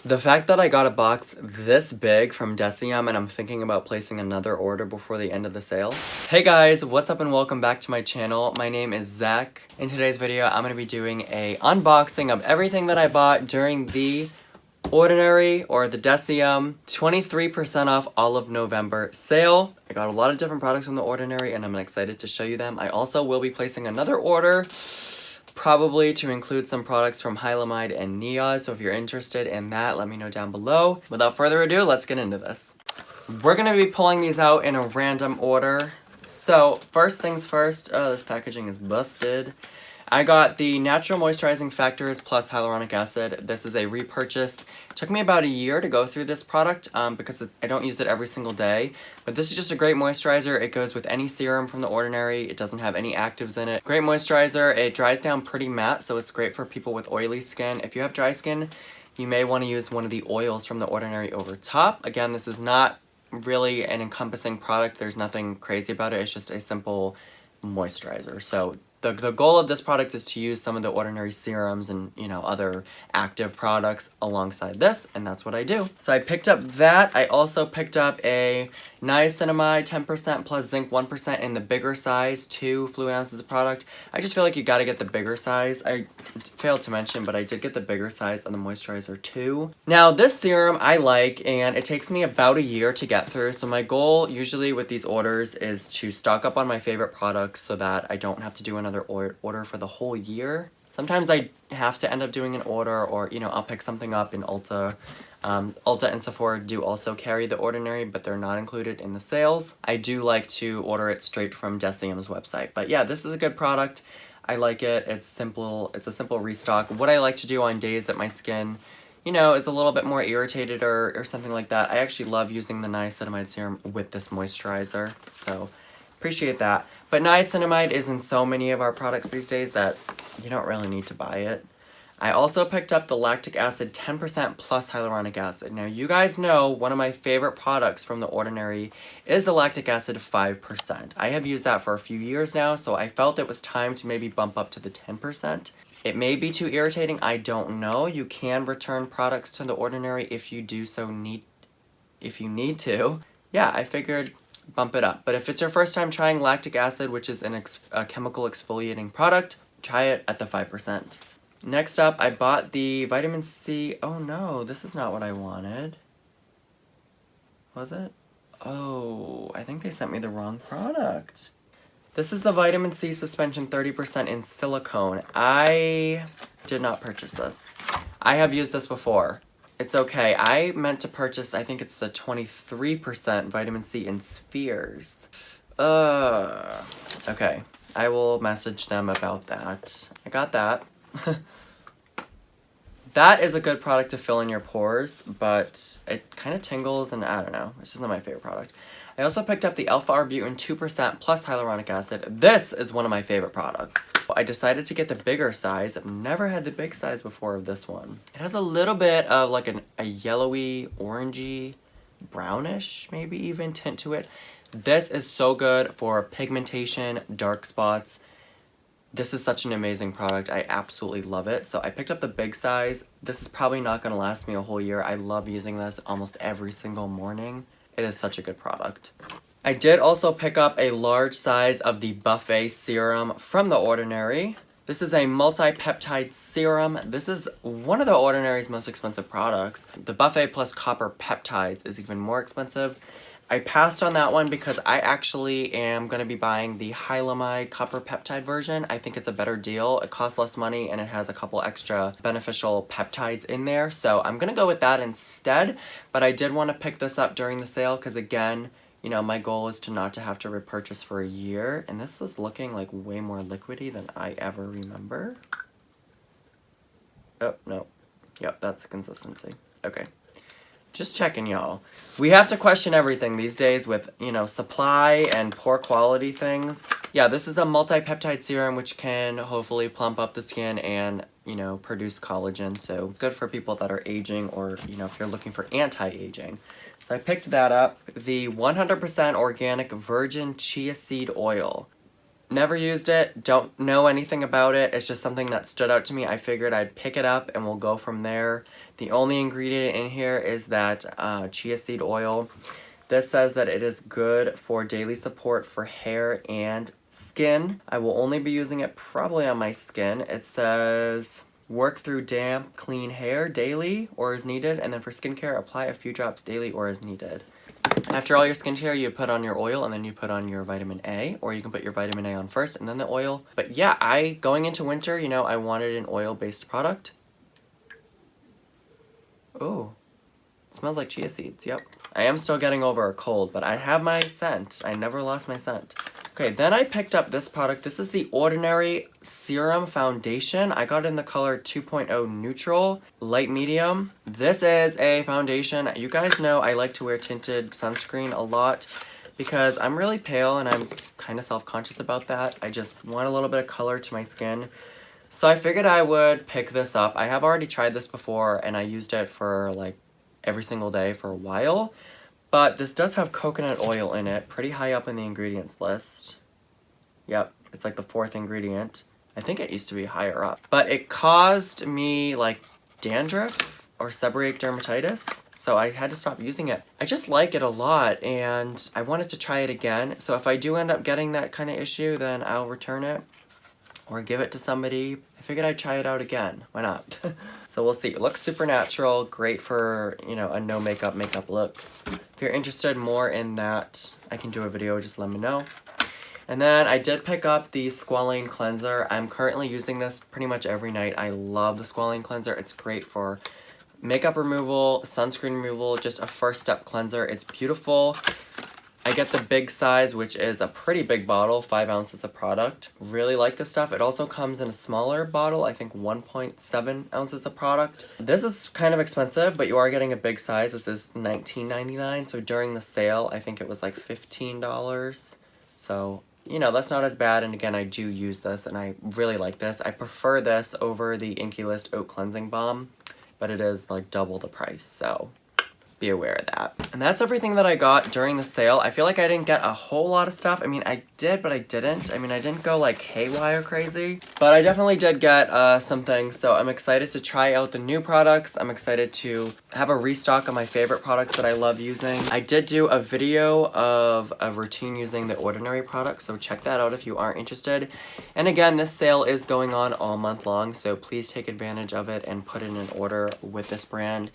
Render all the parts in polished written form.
The fact that I got a box this big from Decium and I'm thinking about placing another order before the end of the sale. Hey guys, what's up and welcome back to my channel. My name is Zach. In today's video, I'm going to be doing a unboxing of everything that I bought during the Ordinary or the Decium 23% off all of November sale. I got a lot of different products from the Ordinary and I'm excited to show you them. I also will be placing another order, probably to include some products from Hylamide and Nia, so if you're interested in that, let me know down below. Without further ado, let's get into this. We're gonna be pulling these out in a random order. So, first things first, this packaging is busted. I got the Natural Moisturizing Factors plus Hyaluronic Acid. This is a repurchase. It took me about a year to go through this product because I don't use it every single day. But this is just a great moisturizer. It goes with any serum from The Ordinary. It doesn't have any actives in it. Great moisturizer. It dries down pretty matte, so it's great for people with oily skin. If you have dry skin, you may want to use one of the oils from The Ordinary over top. Again, this is not really an encompassing product. There's nothing crazy about it. It's just a simple moisturizer. So the goal of this product is to use some of the Ordinary serums and, you know, other active products alongside this, and that's what I do. So I picked up that. I also picked up a niacinamide 10% plus zinc 1% in the bigger size, 2 fluid ounces of product. I just feel like you gotta get the bigger size. I failed to mention, but I did get the bigger size on the moisturizer too. Now this serum I like, and it takes me about a year to get through, so my goal usually with these orders is to stock up on my favorite products so that I don't have to do another order for the whole year. Sometimes I have to end up doing an order, or, you know, I'll pick something up in Ulta. Ulta and Sephora do also carry The Ordinary, but they're not included in the sales. I do like to order it straight from Decium's website. But yeah, this is a good product. I like it. It's simple. It's a simple restock. What I like to do on days that my skin, you know, is a little bit more irritated or something like that, I actually love using the niacinamide serum with this moisturizer. So appreciate that. But niacinamide is in so many of our products these days that you don't really need to buy it. I also picked up the lactic acid 10% plus hyaluronic acid. Now you guys know one of my favorite products from The Ordinary is the lactic acid 5%. I have used that for a few years now, so I felt it was time to maybe bump up to the 10%. It may be too irritating, I don't know. You can return products to The Ordinary if you do so if you need to. Yeah, I figured bump it up. But if it's your first time trying lactic acid, which is a chemical exfoliating product, try it at the 5%. Next up, I bought the vitamin C. Oh no, this is not what I wanted. Was it? Oh, I think they sent me the wrong product. This is the vitamin C suspension 30% in silicone. I did not purchase this. I have used this before. It's okay. I meant to purchase, I think it's the 23% vitamin C in spheres. Okay. I will message them about that. I got that. That is a good product to fill in your pores, but it kind of tingles and I don't know. It's just not my favorite product. I also picked up the alpha-arbutin 2% plus hyaluronic acid. This is one of my favorite products. I decided to get the bigger size. I've never had the big size before of this one. It has a little bit of like a yellowy, orangey, brownish, maybe even tint to it. This is so good for pigmentation, dark spots. This is such an amazing product. I absolutely love it. So I picked up the big size. This is probably not going to last me a whole year. I love using this almost every single morning. It is such a good product. I did also pick up a large size of the Buffet Serum from The Ordinary. This is a multi-peptide serum. This is one of The Ordinary's most expensive products. The Buffet plus Copper Peptides is even more expensive. I passed on that one because I actually am going to be buying the Hylamide Copper Peptide version. I think it's a better deal. It costs less money and it has a couple extra beneficial peptides in there. So I'm going to go with that instead. But I did want to pick this up during the sale because, again, you know, my goal is to not to have to repurchase for a year. And this is looking like way more liquidy than I ever remember. Oh, no. Yep, that's the consistency. Okay. Just checking, y'all. We have to question everything these days with, you know, supply and poor quality things. Yeah, this is a multi-peptide serum which can hopefully plump up the skin and, you know, produce collagen. So good for people that are aging or, you know, if you're looking for anti-aging. So I picked that up. The 100% organic virgin chia seed oil. Never used it, don't know anything about it. It's just something that stood out to me. I figured I'd pick it up and we'll go from there. The only ingredient in here is that chia seed oil. This says that it is good for daily support for hair and skin. I will only be using it probably on my skin. It says work through damp, clean hair daily or as needed, and then for skincare, apply a few drops daily or as needed. After all your skincare, you put on your oil and then you put on your vitamin A, or you can put your vitamin A on first and then the oil. But yeah, going into winter, you know, I wanted an oil-based product. Oh, it smells like chia seeds, yep. I am still getting over a cold, but I have my scent. I never lost my scent. Okay, then I picked up this product. This is the Ordinary Serum Foundation. I got it in the color 2.0 Neutral, Light Medium. This is a foundation. You guys know I like to wear tinted sunscreen a lot because I'm really pale and I'm kind of self-conscious about that. I just want a little bit of color to my skin. So I figured I would pick this up. I have already tried this before and I used it for like every single day for a while. But this does have coconut oil in it, pretty high up in the ingredients list. Yep, it's like the 4th ingredient. I think it used to be higher up. But it caused me like dandruff or seborrheic dermatitis, so I had to stop using it. I just like it a lot and I wanted to try it again. So if I do end up getting that kind of issue, then I'll return it or give it to somebody. I figured I'd try it out again. Why not? So we'll see. It looks super natural, great for, you know, a no makeup look. If you're interested more in that, I can do a video, just let me know. And then I did pick up the Squalene Cleanser. I'm currently using this pretty much every night. I love the Squalene Cleanser. It's great for makeup removal, sunscreen removal, just a first step cleanser. It's beautiful. I get the big size, which is a pretty big bottle, 5 ounces of product. Really like this stuff. It also comes in a smaller bottle, I think 1.7 ounces of product. This is kind of expensive, but you are getting a big size. This is $19.99, so during the sale, I think it was like $15. So, you know, that's not as bad, and again, I do use this, and I really like this. I prefer this over the Inkey List Oat Cleansing Balm, but it is like double the price, so be aware of that. And that's everything that I got during the sale. I feel like I didn't get a whole lot of stuff. I mean, I did, but I didn't. I mean, I didn't go like haywire crazy, but I definitely did get some things. So I'm excited to try out the new products. I'm excited to have a restock of my favorite products that I love using. I did do a video of a routine using the Ordinary products, so check that out if you are interested. And again, this sale is going on all month long, so please take advantage of it and put in an order with this brand.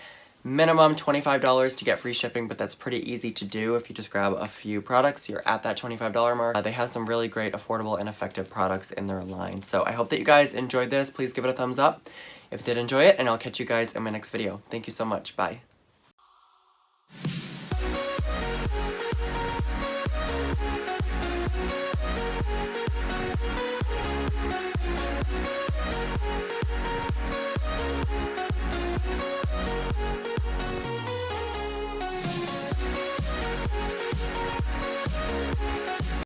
Minimum $25 to get free shipping, but that's pretty easy to do. If you just grab a few products, you're at that $25 mark. They have some really great, affordable, and effective products in their line. So I hope that you guys enjoyed this. Please give it a thumbs up if you did enjoy it, and I'll catch you guys in my next video. Thank you so much. Bye.